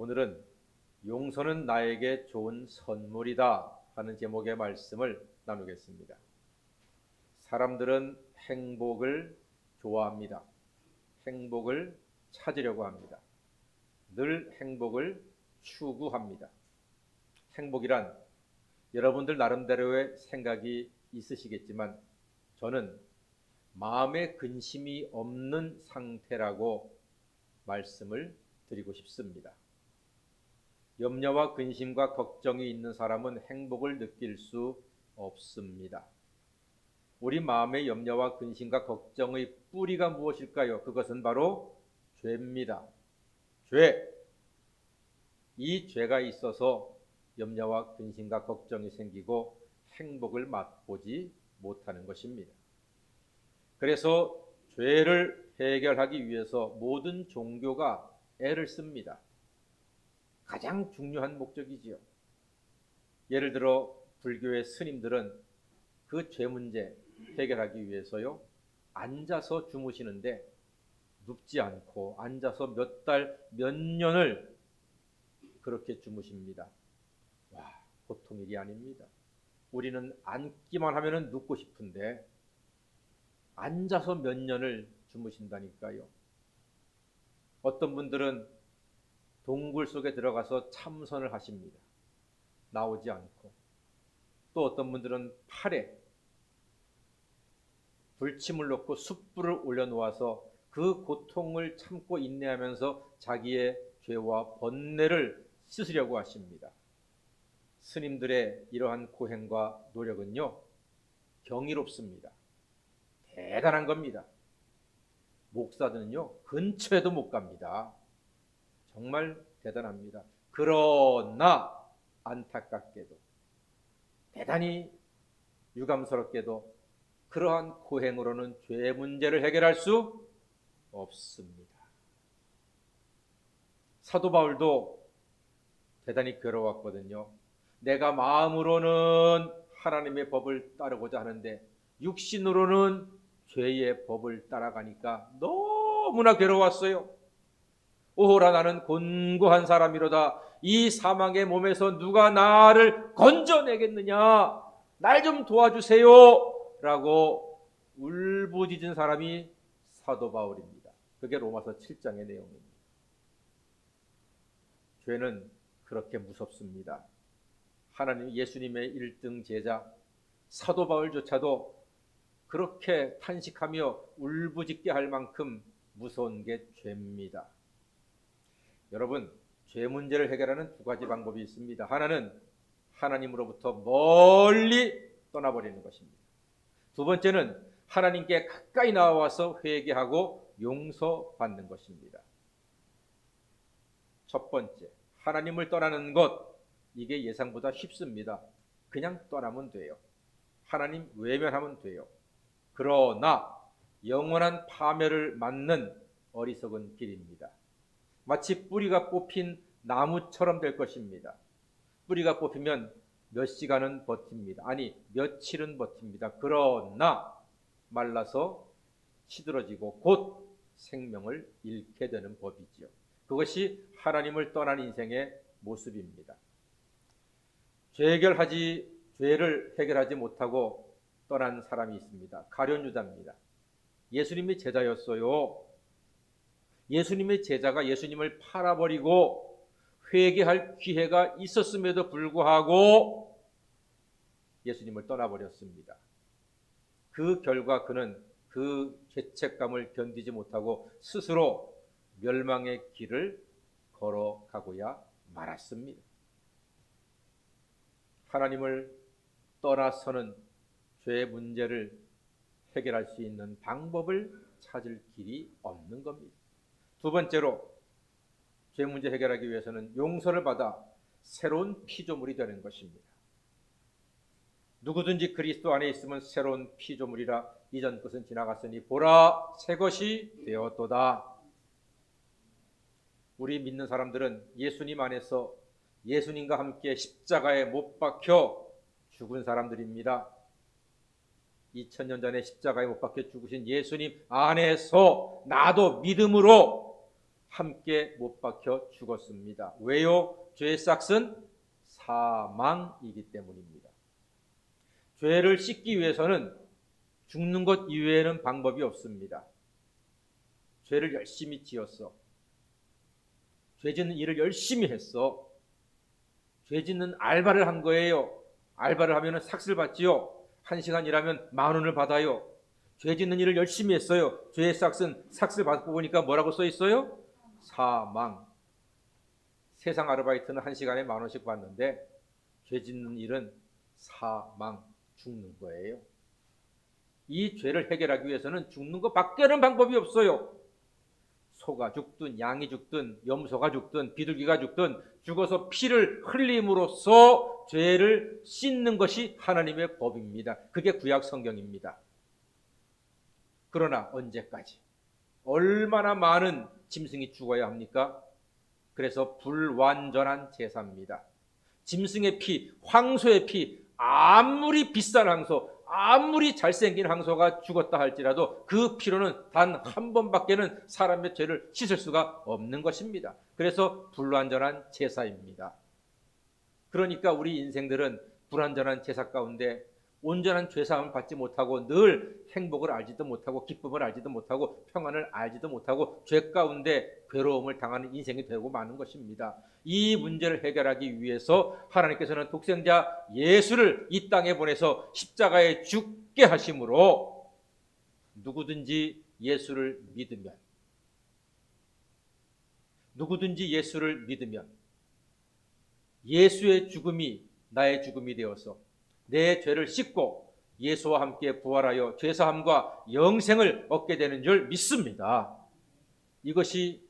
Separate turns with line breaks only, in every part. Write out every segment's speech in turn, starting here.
오늘은 용서는 나에게 좋은 선물이다 하는 제목의 말씀을 나누겠습니다. 사람들은 행복을 좋아합니다. 행복을 찾으려고 합니다. 늘 행복을 추구합니다. 행복이란 여러분들 나름대로의 생각이 있으시겠지만 저는 마음의 근심이 없는 상태라고 말씀을 드리고 싶습니다. 염려와 근심과 걱정이 있는 사람은 행복을 느낄 수 없습니다. 우리 마음의 염려와 근심과 걱정의 뿌리가 무엇일까요? 그것은 바로 죄입니다. 죄. 이 죄가 있어서 염려와 근심과 걱정이 생기고 행복을 맛보지 못하는 것입니다. 그래서 죄를 해결하기 위해서 모든 종교가 애를 씁니다. 가장 중요한 목적이지요. 예를 들어 불교의 스님들은 그 죄 문제 해결하기 위해서요, 앉아서 주무시는데 눕지 않고 앉아서 몇 달, 몇 년을 그렇게 주무십니다. 와, 보통 일이 아닙니다. 우리는 앉기만 하면 눕고 싶은데 앉아서 몇 년을 주무신다니까요. 어떤 분들은 동굴 속에 들어가서 참선을 하십니다. 나오지 않고. 또 어떤 분들은 팔에 불침을 놓고 숯불을 올려놓아서 그 고통을 참고 인내하면서 자기의 죄와 번뇌를 씻으려고 하십니다. 스님들의 이러한 고행과 노력은요, 경이롭습니다. 대단한 겁니다. 목사들은요, 근처에도 못 갑니다. 정말 대단합니다. 그러나 안타깝게도, 대단히 유감스럽게도 그러한 고행으로는 죄 문제를 해결할 수 없습니다. 사도 바울도 대단히 괴로웠거든요. 내가 마음으로는 하나님의 법을 따르고자 하는데 육신으로는 죄의 법을 따라가니까 너무나 괴로웠어요. 오호라, 나는 곤고한 사람이로다. 이 사망의 몸에서 누가 나를 건져내겠느냐? 날 좀 도와주세요 라고 울부짖은 사람이 사도 바울입니다. 그게 로마서 7장의 내용입니다. 죄는 그렇게 무섭습니다. 하나님, 예수님의 1등 제자 사도 바울조차도 그렇게 탄식하며 울부짖게 할 만큼 무서운 게 죄입니다. 여러분, 죄 문제를 해결하는 두 가지 방법이 있습니다. 하나는 하나님으로부터 멀리 떠나버리는 것입니다. 두 번째는 하나님께 가까이 나와서 회개하고 용서받는 것입니다. 첫 번째, 하나님을 떠나는 것, 이게 예상보다 쉽습니다. 그냥 떠나면 돼요. 하나님 외면하면 돼요. 그러나 영원한 파멸을 맞는 어리석은 길입니다. 마치 뿌리가 뽑힌 나무처럼 될 것입니다. 뿌리가 뽑히면 몇 시간은 버팁니다. 아니, 며칠은 버팁니다. 그러나 말라서 시들어지고 곧 생명을 잃게 되는 법이지요. 그것이 하나님을 떠난 인생의 모습입니다. 죄를 해결하지 못하고 떠난 사람이 있습니다. 가룟 유다입니다. 예수님의 제자였어요. 예수님의 제자가 예수님을 팔아버리고 회개할 기회가 있었음에도 불구하고 예수님을 떠나버렸습니다. 그 결과 그는 그 죄책감을 견디지 못하고 스스로 멸망의 길을 걸어가고야 말았습니다. 하나님을 떠나서는 죄의 문제를 해결할 수 있는 방법을 찾을 길이 없는 겁니다. 두 번째로, 죄 문제 해결하기 위해서는 용서를 받아 새로운 피조물이 되는 것입니다. 누구든지 그리스도 안에 있으면 새로운 피조물이라, 이전 것은 지나갔으니 보라, 새 것이 되었도다. 우리 믿는 사람들은 예수님 안에서 예수님과 함께 십자가에 못 박혀 죽은 사람들입니다. 2000년 전에 십자가에 못 박혀 죽으신 예수님 안에서 나도 믿음으로 함께 못 박혀 죽었습니다. 왜요? 죄의 삭은 사망이기 때문입니다. 죄를 씻기 위해서는 죽는 것 이외에는 방법이 없습니다. 죄를 열심히 지었어. 죄 짓는 일을 열심히 했어. 죄 짓는 알바를 한 거예요. 알바를 하면 삭스를 받지요. 1시간 일하면 10,000원을 받아요. 죄 짓는 일을 열심히 했어요. 죄의 삭스는 삭스를 받고 보니까 뭐라고 써 있어요? 사망. 세상 아르바이트는 1시간에 10,000원씩 받는데 죄 짓는 일은 사망, 죽는 거예요. 이 죄를 해결하기 위해서는 죽는 것밖에는 방법이 없어요. 소가 죽든 양이 죽든 염소가 죽든 비둘기가 죽든 죽어서 피를 흘림으로써 죄를 씻는 것이 하나님의 법입니다. 그게 구약 성경입니다. 그러나 언제까지? 얼마나 많은 짐승이 죽어야 합니까? 그래서 불완전한 제사입니다. 짐승의 피, 황소의 피, 아무리 비싼 황소, 아무리 잘생긴 황소가 죽었다 할지라도 그 피로는 단 한 번밖에는 사람의 죄를 씻을 수가 없는 것입니다. 그래서 불완전한 제사입니다. 그러니까 우리 인생들은 불완전한 제사 가운데 온전한 죄사함을 받지 못하고 늘 행복을 알지도 못하고 기쁨을 알지도 못하고 평안을 알지도 못하고 죄 가운데 괴로움을 당하는 인생이 되고 마는 것입니다. 이 문제를 해결하기 위해서 하나님께서는 독생자 예수를 이 땅에 보내서 십자가에 죽게 하심으로 누구든지 예수를 믿으면 예수의 죽음이 나의 죽음이 되어서 내 죄를 씻고 예수와 함께 부활하여 죄사함과 영생을 얻게 되는 줄 믿습니다. 이것이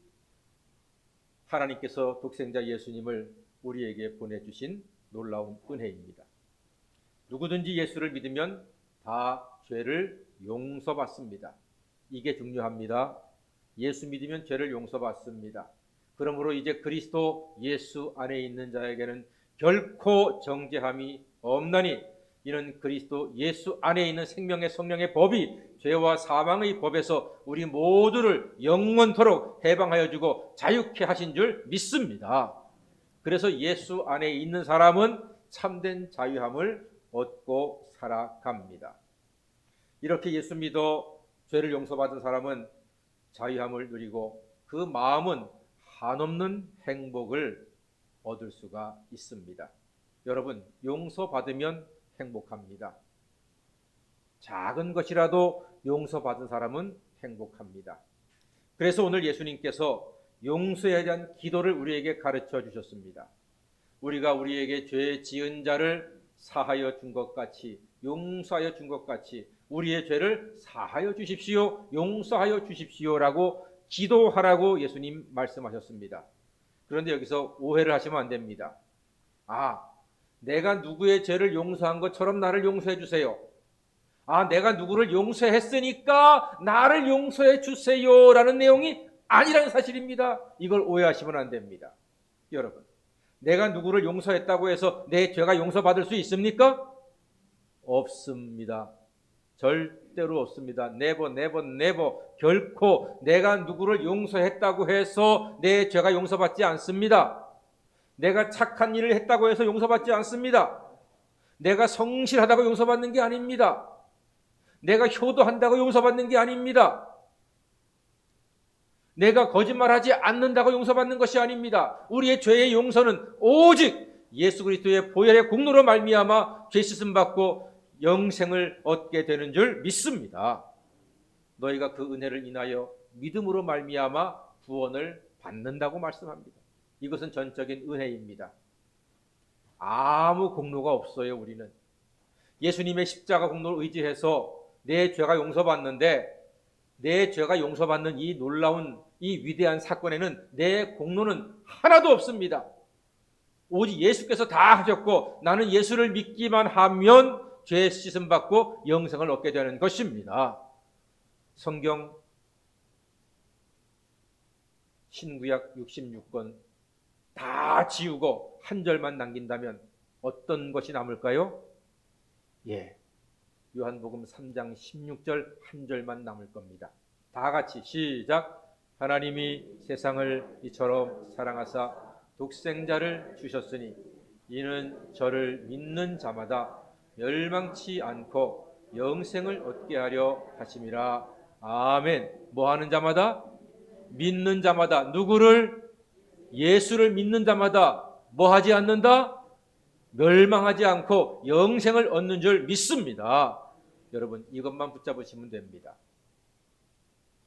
하나님께서 독생자 예수님을 우리에게 보내주신 놀라운 은혜입니다. 누구든지 예수를 믿으면 다 죄를 용서받습니다. 이게 중요합니다. 예수 믿으면 죄를 용서받습니다. 그러므로 이제 그리스도 예수 안에 있는 자에게는 결코 정죄함이 없나니 이는 그리스도 예수 안에 있는 생명의 성령의 법이 죄와 사망의 법에서 우리 모두를 영원토록 해방하여 주고 자유케 하신 줄 믿습니다. 그래서 예수 안에 있는 사람은 참된 자유함을 얻고 살아갑니다. 이렇게 예수 믿어 죄를 용서받은 사람은 자유함을 누리고 그 마음은 한없는 행복을 얻을 수가 있습니다. 여러분, 용서받으면 행복합니다. 작은 것이라도 용서받은 사람은 행복합니다. 그래서 오늘 예수님께서 용서에 대한 기도를 우리에게 가르쳐 주셨습니다. 우리가 우리에게 죄 지은 자를 사하여 준 것 같이, 용서하여 준 것 같이 우리의 죄를 사하여 주십시오, 용서하여 주십시오라고 기도하라고 예수님 말씀하셨습니다. 그런데 여기서 오해를 하시면 안 됩니다. 내가 누구의 죄를 용서한 것처럼 나를 용서해 주세요. 내가 누구를 용서했으니까 나를 용서해 주세요라는 내용이 아니라는 사실입니다. 이걸 오해하시면 안 됩니다. 여러분, 내가 누구를 용서했다고 해서 내 죄가 용서받을 수 있습니까? 없습니다. 절대로 없습니다. never, never, never. 결코 내가 누구를 용서했다고 해서 내 죄가 용서받지 않습니다. 내가 착한 일을 했다고 해서 용서받지 않습니다. 내가 성실하다고 용서받는 게 아닙니다. 내가 효도한다고 용서받는 게 아닙니다. 내가 거짓말하지 않는다고 용서받는 것이 아닙니다. 우리의 죄의 용서는 오직 예수 그리스도의 보혈의 공로로 말미암아 죄 씻음 받고 영생을 얻게 되는 줄 믿습니다. 너희가 그 은혜를 인하여 믿음으로 말미암아 구원을 받는다고 말씀합니다. 이것은 전적인 은혜입니다. 아무 공로가 없어요. 우리는 예수님의 십자가 공로를 의지해서 내 죄가 용서받는데, 내 죄가 용서받는 이 놀라운 이 위대한 사건에는 내 공로는 하나도 없습니다. 오직 예수께서 다 하셨고 나는 예수를 믿기만 하면 죄 씻음 받고 영생을 얻게 되는 것입니다. 성경 신구약 66권 다 지우고 한 절만 남긴다면 어떤 것이 남을까요? 요한복음 3장 16절 한 절만 남을 겁니다. 다 같이 시작. 하나님이 세상을 이처럼 사랑하사 독생자를 주셨으니 이는 저를 믿는 자마다 멸망치 않고 영생을 얻게 하려 하심이라. 아멘. 뭐 하는 자마다? 믿는 자마다. 누구를? 예수를 믿는 자마다 뭐 하지 않는다? 멸망하지 않고 영생을 얻는 줄 믿습니다. 여러분, 이것만 붙잡으시면 됩니다.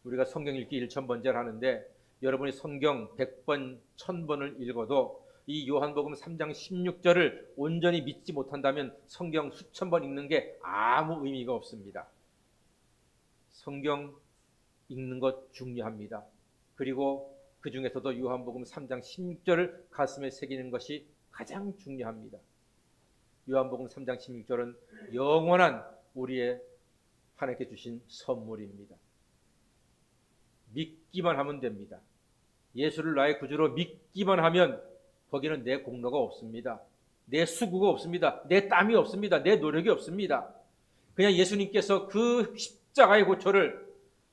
우리가 성경 읽기 1000번째를 하는데 여러분이 성경 100번, 1000번을 읽어도 이 요한복음 3장 16절을 온전히 믿지 못한다면 성경 수천 번 읽는 게 아무 의미가 없습니다. 성경 읽는 것 중요합니다. 그리고 그 중에서도 요한복음 3장 16절을 가슴에 새기는 것이 가장 중요합니다. 요한복음 3장 16절은 영원한 우리의 하나님께 주신 선물입니다. 믿기만 하면 됩니다. 예수를 나의 구주로 믿기만 하면 거기는 내 공로가 없습니다. 내 수고가 없습니다. 내 땀이 없습니다. 내 노력이 없습니다. 그냥 예수님께서 그 십자가의 고초를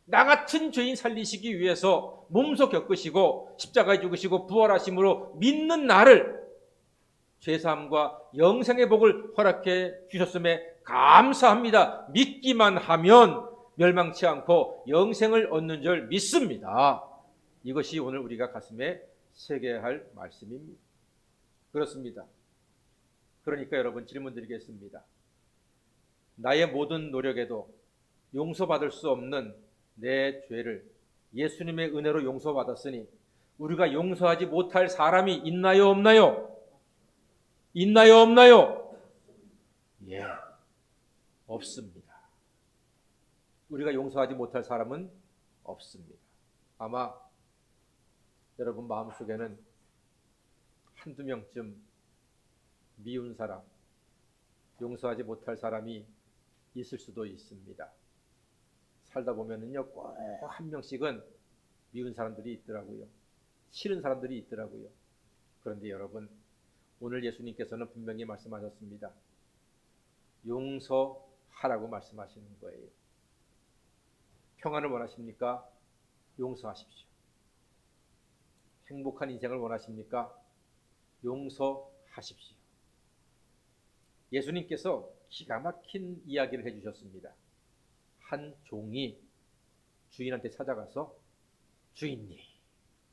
나 같은 죄인 살리시기 위해서 몸소 겪으시고 십자가에 죽으시고 부활하심으로 믿는 나를 죄사함과 영생의 복을 허락해 주셨음에 감사합니다. 믿기만 하면 멸망치 않고 영생을 얻는 줄 믿습니다. 이것이 오늘 우리가 가슴에 새겨야 할 말씀입니다. 그렇습니다. 그러니까 여러분 질문 드리겠습니다. 나의 모든 노력에도 용서받을 수 없는 내 죄를 예수님의 은혜로 용서받았으니 우리가 용서하지 못할 사람이 있나요, 없나요? 있나요, 없나요? 예, 없습니다. 우리가 용서하지 못할 사람은 없습니다. 아마 여러분 마음속에는 한두 명쯤 미운 사람, 용서하지 못할 사람이 있을 수도 있습니다. 살다 보면은요, 꼭 한 명씩은 미운 사람들이 있더라고요. 싫은 사람들이 있더라고요. 그런데 여러분, 오늘 예수님께서는 분명히 말씀하셨습니다. 용서하라고 말씀하시는 거예요. 평안을 원하십니까? 용서하십시오. 행복한 인생을 원하십니까? 용서하십시오. 예수님께서 기가 막힌 이야기를 해주셨습니다. 한 종이 주인한테 찾아가서 주인님,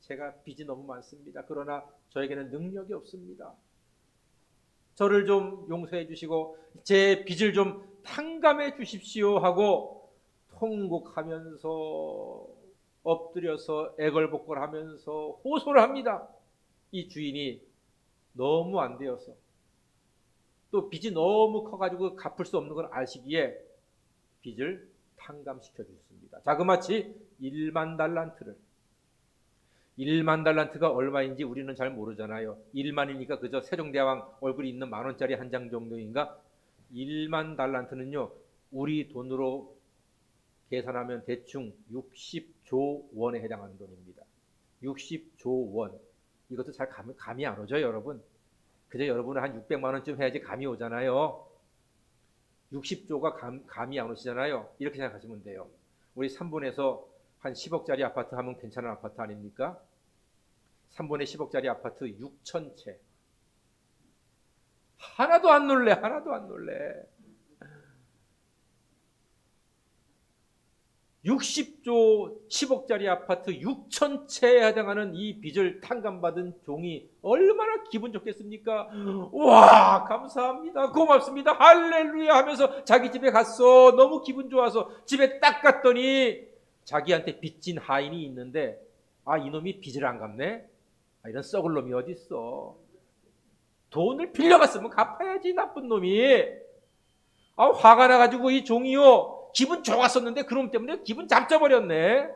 제가 빚이 너무 많습니다. 그러나 저에게는 능력이 없습니다. 저를 좀 용서해 주시고 제 빚을 좀 탕감해 주십시오 하고 통곡하면서 엎드려서 애걸복걸하면서 호소를 합니다. 이 주인이 너무 안 되어서 또 빚이 너무 커가지고 갚을 수 없는 걸 아시기에 빚을 탕감시켜 주셨습니다. 자그마치 1만 달란트를. 1만 달란트가 얼마인지 우리는 잘 모르잖아요. 1만이니까 그저 세종대왕 얼굴이 있는 10,000원짜리 한 장 정도인가? 1만 달란트는요, 우리 돈으로 계산하면 대충 60조 원에 해당하는 돈입니다. 60조 원. 이것도 잘 감이 안 오죠, 여러분? 그저 여러분은 한 600만 원쯤 해야지 감이 오잖아요. 60조가 감이 안 오시잖아요. 이렇게 생각하시면 돼요. 우리 3분에서 한 10억짜리 아파트 하면 괜찮은 아파트 아닙니까? 3분의 10억짜리 아파트 6,000채. 하나도 안 놀래. 하나도 안 놀래. 60조 10억짜리 아파트 6,000채에 해당하는 이 빚을 탕감받은 종이 얼마나 기분 좋겠습니까? 와, 감사합니다. 고맙습니다. 할렐루야 하면서 자기 집에 갔어. 너무 기분 좋아서 집에 딱 갔더니 자기한테 빚진 하인이 있는데, 아, 이놈이 빚을 안 갚네? 아, 이런 썩을 놈이 어디 있어. 돈을 빌려갔으면 갚아야지, 나쁜 놈이. 아, 화가 나가지고 이 종이요, 기분 좋았었는데 그놈 때문에 기분 잡져버렸네.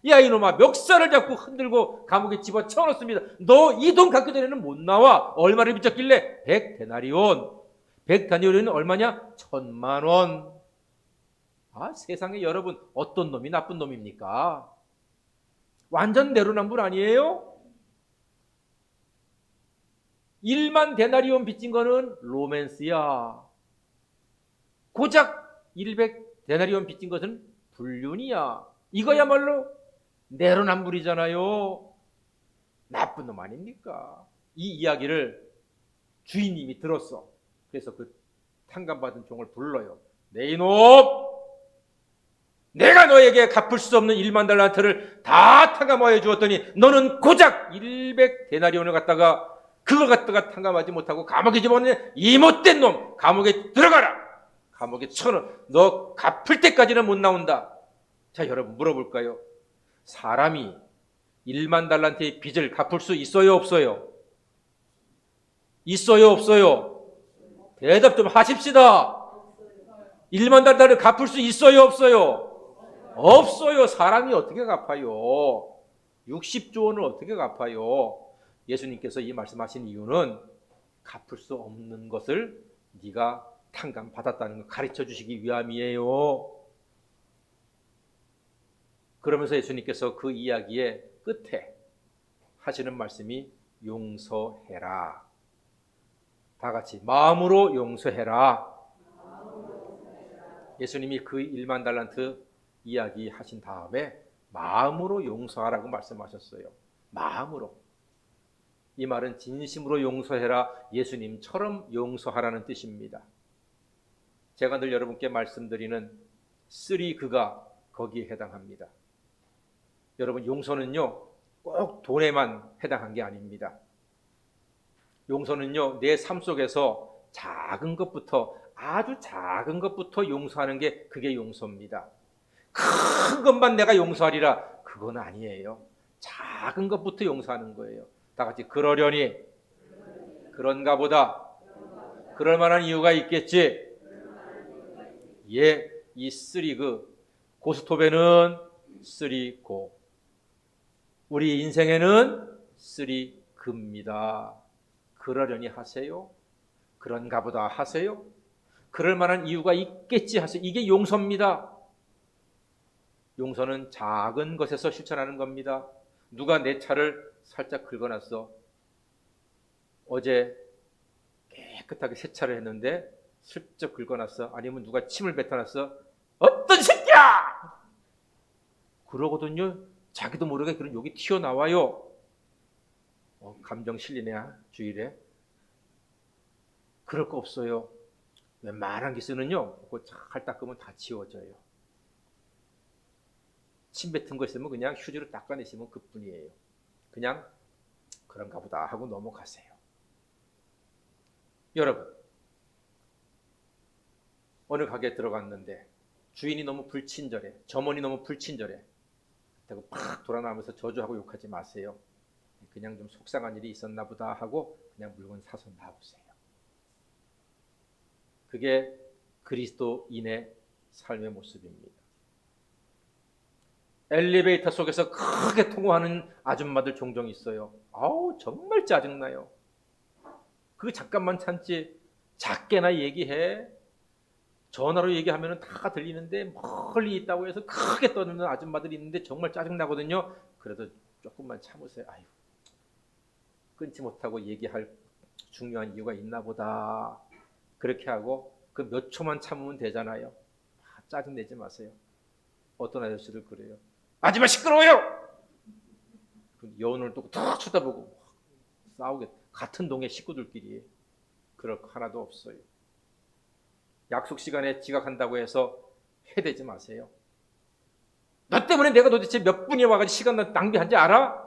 야, 이놈아, 멱살을 잡고 흔들고 감옥에 집어넣습니다. 너 이 돈 갖기 전에는 못 나와. 얼마를 빚졌길래? 100데나리온. 100데나리온은 얼마냐? 1,000만 원. 아, 세상에 여러분, 어떤 놈이 나쁜 놈입니까? 완전 내로남불 아니에요? 1만 데나리온 빚진 거는 로맨스야. 고작 100데나리온 빚진 것은 불륜이야. 이거야말로 내로남불이잖아요. 나쁜 놈 아닙니까? 이 이야기를 주인님이 들었어. 그래서 그 탕감받은 종을 불러요. 내 이놈! 내가 너에게 갚을 수 없는 1만 달란트를 다 탕감하여 주었더니 너는 고작 100데나리온을 갖다가 그걸 갖다가 탕감하지 못하고 감옥에 집어넣는 이 못된 놈! 감옥에 들어가라! 감옥에 쳐넣어. 너 갚을 때까지는 못 나온다. 자, 여러분 물어볼까요? 사람이 1만 달란트의 빚을 갚을 수 있어요, 없어요? 있어요, 없어요? 대답 좀 하십시다. 1만 달란트를 갚을 수 있어요, 없어요? 없어요. 사람이 어떻게 갚아요? 60조 원을 어떻게 갚아요? 예수님께서 이 말씀하신 이유는 갚을 수 없는 것을 네가 탕감 받았다는 걸 가르쳐 주시기 위함이에요. 그러면서 예수님께서 그 이야기의 끝에 하시는 말씀이 용서해라. 다 같이 마음으로 용서해라. 예수님이 그 1만 달란트 이야기 하신 다음에 마음으로 용서하라고 말씀하셨어요. 마음으로. 이 말은 진심으로 용서해라, 예수님처럼 용서하라는 뜻입니다. 제가 늘 여러분께 말씀드리는 쓰리 그가 거기에 해당합니다. 여러분, 용서는요 꼭 돈에만 해당한 게 아닙니다. 용서는요 내 삶 속에서 작은 것부터, 아주 작은 것부터 용서하는 게 그게 용서입니다. 큰 것만 내가 용서하리라, 그건 아니에요. 작은 것부터 용서하는 거예요. 다 같이 그러려니, 그런가 보다, 그럴 만한 이유가 있겠지. 예, 이 쓰리 그 고스톱에는 쓰리 고, 우리 인생에는 쓰리 금입니다. 그러려니 하세요. 그런가 보다 하세요. 그럴 만한 이유가 있겠지 하세요. 이게 용서입니다. 용서는 작은 것에서 실천하는 겁니다. 누가 내 차를 살짝 긁어놨어. 어제 깨끗하게 세차를 했는데 슬쩍 긁어놨어. 아니면 누가 침을 뱉어놨어. 어떤 새끼야! 그러거든요. 자기도 모르게 그런 욕이 튀어나와요. 감정 실리네, 주일에. 그럴 거 없어요. 웬만한 기스는요, 그거 잘 닦으면 다 지워져요. 침 뱉은 거 있으면 그냥 휴지로 닦아내시면 그뿐이에요. 그냥 그런가 보다 하고 넘어가세요. 여러분, 어느 가게에 들어갔는데 주인이 너무 불친절해, 점원이 너무 불친절해. 그렇다고 팍 돌아나오면서 저주하고 욕하지 마세요. 그냥 좀 속상한 일이 있었나 보다 하고 그냥 물건 사서 나오세요. 그게 그리스도인의 삶의 모습입니다. 엘리베이터 속에서 크게 통화하는 아줌마들 종종 있어요. 아우, 정말 짜증나요. 그거 잠깐만 참지, 작게나 얘기해. 전화로 얘기하면 다 들리는데 멀리 있다고 해서 크게 떠드는 아줌마들이 있는데 정말 짜증나거든요. 그래도 조금만 참으세요. 아유, 끊지 못하고 얘기할 중요한 이유가 있나 보다. 그렇게 하고 그 몇 초만 참으면 되잖아요. 짜증내지 마세요. 어떤 아저씨들 그래요. 아줌마 시끄러워요! 여운을 또 탁 쳐다보고 싸우게. 같은 동네 식구들끼리. 그럴 거 하나도 없어요. 약속 시간에 지각한다고 해서 해대지 마세요. 너 때문에 내가 도대체 몇 분이 와가지고 시간 낭비한지 알아?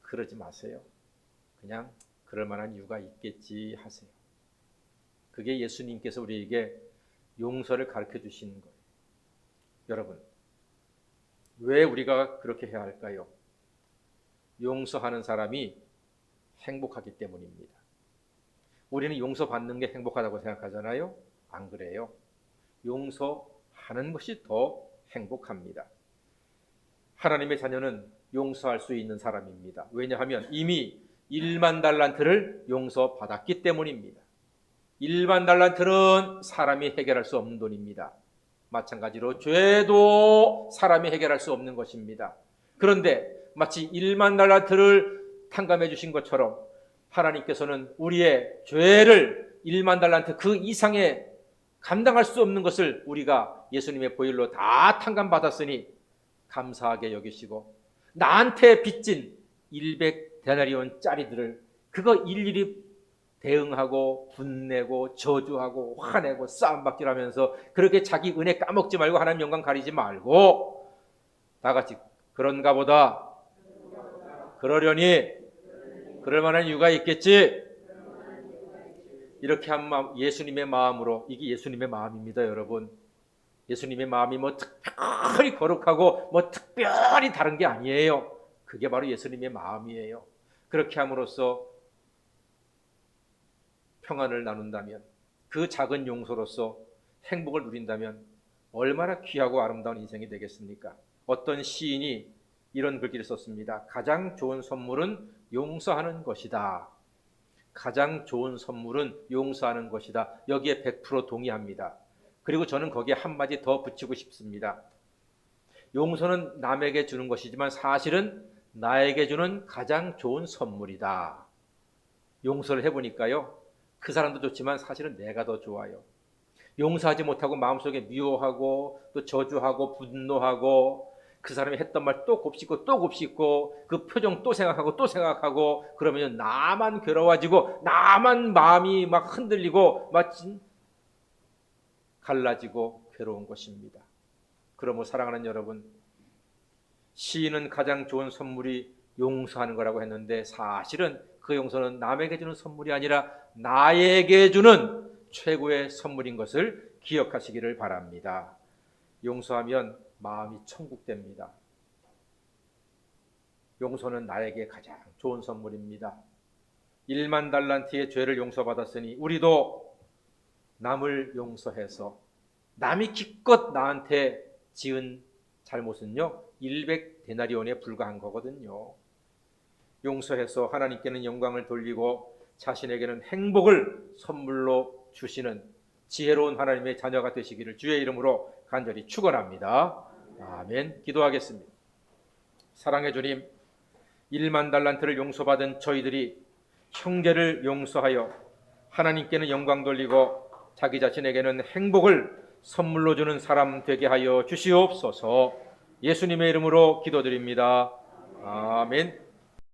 그러지 마세요. 그냥 그럴 만한 이유가 있겠지 하세요. 그게 예수님께서 우리에게 용서를 가르쳐 주시는 거예요. 여러분, 왜 우리가 그렇게 해야 할까요? 용서하는 사람이 행복하기 때문입니다. 우리는 용서받는 게 행복하다고 생각하잖아요. 안 그래요. 용서하는 것이 더 행복합니다. 하나님의 자녀는 용서할 수 있는 사람입니다. 왜냐하면 이미 1만 달란트를 용서받았기 때문입니다. 1만 달란트는 사람이 해결할 수 없는 돈입니다. 마찬가지로 죄도 사람이 해결할 수 없는 것입니다. 그런데 마치 1만 달란트를 탕감해 주신 것처럼 하나님께서는 우리의 죄를 1만 달란트 그 이상의 감당할 수 없는 것을 우리가 예수님의 보혈로 다 탕감받았으니 감사하게 여기시고, 나한테 빚진 100데나리온짜리들을 그거 일일이 대응하고 분내고 저주하고 화내고 싸움박질하면서 그렇게 자기 은혜 까먹지 말고 하나님 영광 가리지 말고 다 같이 그런가 보다 그러려니 그럴 만한 이유가 있겠지. 이렇게 한 마음, 예수님의 마음으로, 이게 예수님의 마음입니다, 여러분. 예수님의 마음이 뭐 특별히 거룩하고 뭐 특별히 다른 게 아니에요. 그게 바로 예수님의 마음이에요. 그렇게 함으로써 평안을 나눈다면, 그 작은 용서로서 행복을 누린다면 얼마나 귀하고 아름다운 인생이 되겠습니까? 어떤 시인이 이런 글귀를 썼습니다. 가장 좋은 선물은 용서하는 것이다. 가장 좋은 선물은 용서하는 것이다. 여기에 100% 동의합니다. 그리고 저는 거기에 한마디 더 붙이고 싶습니다. 용서는 남에게 주는 것이지만 사실은 나에게 주는 가장 좋은 선물이다. 용서를 해보니까요, 그 사람도 좋지만 사실은 내가 더 좋아요. 용서하지 못하고 마음속에 미워하고 또 저주하고 분노하고 그 사람이 했던 말 또 곱씹고 또 곱씹고 그 표정 또 생각하고 또 생각하고 그러면 나만 괴로워지고 나만 마음이 막 흔들리고 막 갈라지고 괴로운 것입니다. 그러므로 사랑하는 여러분, 시인은 가장 좋은 선물이 용서하는 거라고 했는데 사실은 그 용서는 남에게 주는 선물이 아니라 나에게 주는 최고의 선물인 것을 기억하시기를 바랍니다. 용서하면 마음이 천국됩니다. 용서는 나에게 가장 좋은 선물입니다. 1만 달란트의 죄를 용서받았으니 우리도 남을 용서해서 남이 기껏 나한테 지은 잘못은요 100데나리온에 불과한 거거든요. 용서해서 하나님께는 영광을 돌리고 자신에게는 행복을 선물로 주시는 지혜로운 하나님의 자녀가 되시기를 주의 이름으로 간절히 축원합니다. 아멘. 기도하겠습니다. 사랑의 주님, 1만 달란트를 용서받은 저희들이 형제를 용서하여 하나님께는 영광 돌리고 자기 자신에게는 행복을 선물로 주는 사람 되게 하여 주시옵소서. 예수님의 이름으로 기도드립니다. 아멘.